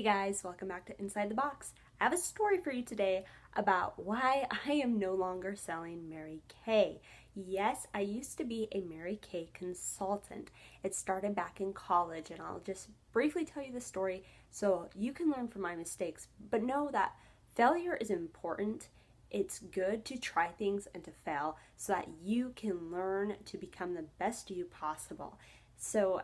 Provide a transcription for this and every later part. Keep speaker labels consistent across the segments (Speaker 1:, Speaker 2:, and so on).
Speaker 1: guys, welcome back to Inside the Box. I have a story for you today about why I am no longer selling Mary Kay. Yes, I used to be a Mary Kay consultant. It started back in college, and I'll just briefly tell you the story so you can learn from my mistakes. But know that failure is important. It's good to try things and to fail so that you can learn to become the best you possible. So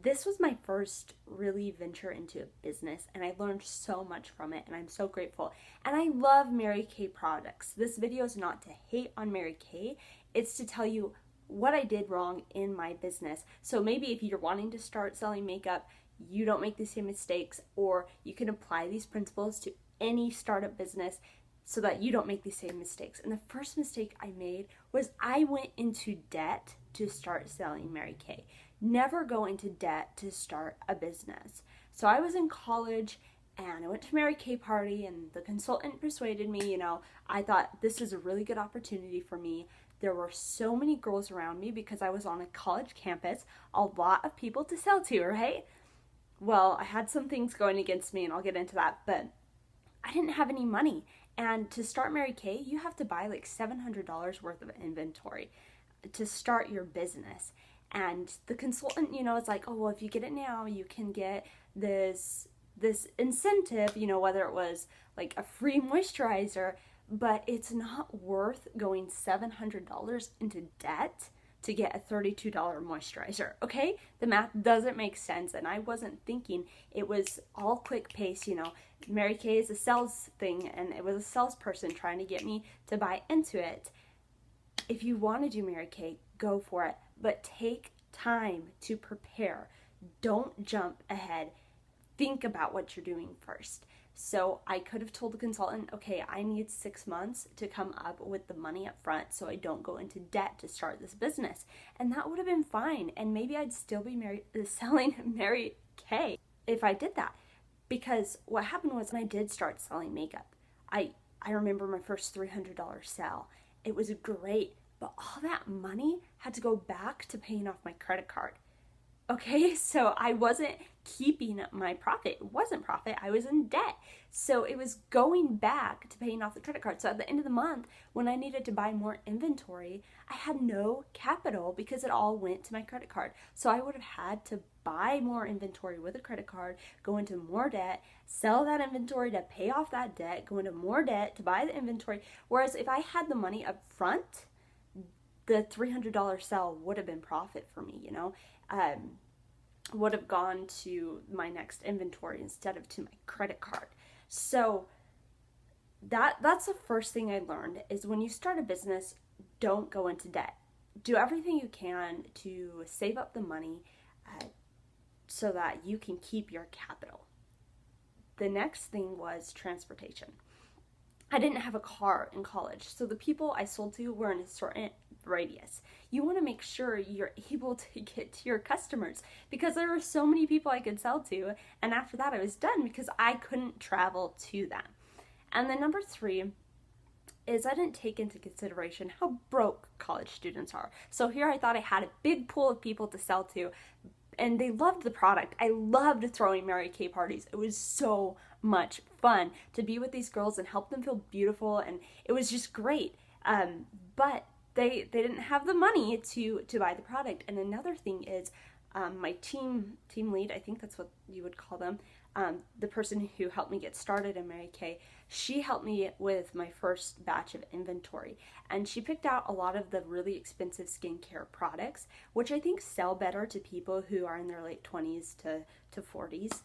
Speaker 1: this was my first really venture into a business, and I learned so much from it, and I'm so grateful. And I love Mary Kay products. This video is not to hate on Mary Kay, it's to tell you what I did wrong in my business. So maybe if you're wanting to start selling makeup, you don't make the same mistakes, or you can apply these principles to any startup business so that you don't make the same mistakes. And the first mistake I made was I went into debt to start selling Mary Kay. Never go into debt to start a business. So I was in college and I went to Mary Kay party, and the consultant persuaded me, I thought this is a really good opportunity for me. There were so many girls around me because I was on a college campus, a lot of people to sell to, right? Well, I had some things going against me, and I'll get into that, but I didn't have any money. And to start Mary Kay, you have to buy like $700 worth of inventory to start your business. And the consultant, it's like, oh, well, if you get it now, you can get this incentive, whether it was like a free moisturizer, but it's not worth going $700 into debt to get a $32 moisturizer, okay? The math doesn't make sense, and I wasn't thinking. It was all quick pace, Mary Kay is a sales thing, and it was a salesperson trying to get me to buy into it. If you want to do Mary Kay, go for it, but take time to prepare. Don't jump ahead. Think about what you're doing first. So I could have told the consultant, okay, I need 6 months to come up with the money up front so I don't go into debt to start this business. And that would have been fine. And maybe I'd still be selling Mary Kay if I did that. Because what happened was when I did start selling makeup, I remember my first $300 sale. It was great, but all that money had to go back to paying off my credit card. Okay, so I wasn't keeping my profit. It wasn't profit, I was in debt. So it was going back to paying off the credit card. So at the end of the month, when I needed to buy more inventory, I had no capital because it all went to my credit card. So I would have had to buy more inventory with a credit card, go into more debt, sell that inventory to pay off that debt, go into more debt to buy the inventory. Whereas if I had the money up front, the $300 sale would have been profit for me, would have gone to my next inventory instead of to my credit card. So that's the first thing I learned is when you start a business, don't go into debt. Do everything you can to save up the money so that you can keep your capital. The next thing was transportation. I didn't have a car in college, so the people I sold to were in a certain radius. You want to make sure you're able to get to your customers because there were so many people I could sell to, and after that I was done because I couldn't travel to them. And then number 3 is I didn't take into consideration how broke college students are. So here I thought I had a big pool of people to sell to, and they loved the product. I loved throwing Mary Kay parties. It was so much fun to be with these girls and help them feel beautiful, and it was just great. But they didn't have the money to buy the product. And another thing is my team lead, I think that's what you would call them, the person who helped me get started in Mary Kay, she helped me with my first batch of inventory, and she picked out a lot of the really expensive skincare products, which I think sell better to people who are in their late 20s to 40s,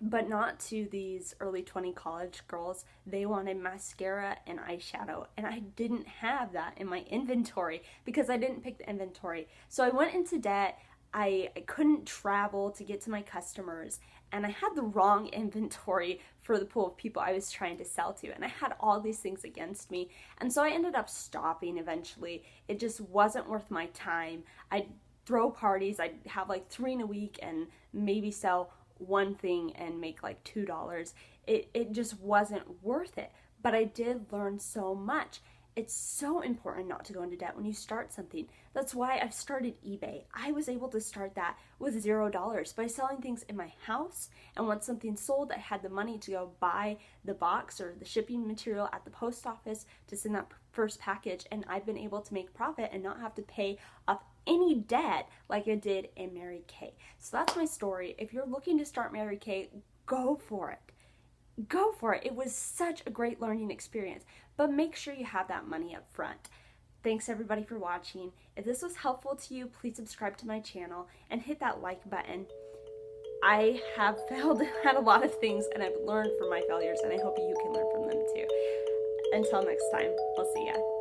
Speaker 1: but not to these early 20 college girls. They wanted mascara and eyeshadow, and I didn't have that in my inventory because I didn't pick the inventory. So I went into debt. I couldn't travel to get to my customers, and I had the wrong inventory for the pool of people I was trying to sell to, and I had all these things against me, and so I ended up stopping eventually. It just wasn't worth my time. I'd throw parties, I'd have like 3 in a week and maybe sell one thing and make like $2. It just wasn't worth it, but I did learn so much. It's so important not to go into debt when you start something. That's why I've started eBay. I was able to start that with $0 by selling things in my house, and once something sold, I had the money to go buy the box or the shipping material at the post office to send that first package, and I've been able to make profit and not have to pay off any debt like I did in Mary Kay. So that's my story. If you're looking to start Mary Kay, go for it. Go for it. It was such a great learning experience, but make sure you have that money up front. Thanks everybody for watching. If this was helpful to you, please subscribe to my channel and hit that like button. I have failed at a lot of things, and I've learned from my failures, and I hope you can learn from them too. Until next time, I'll see ya.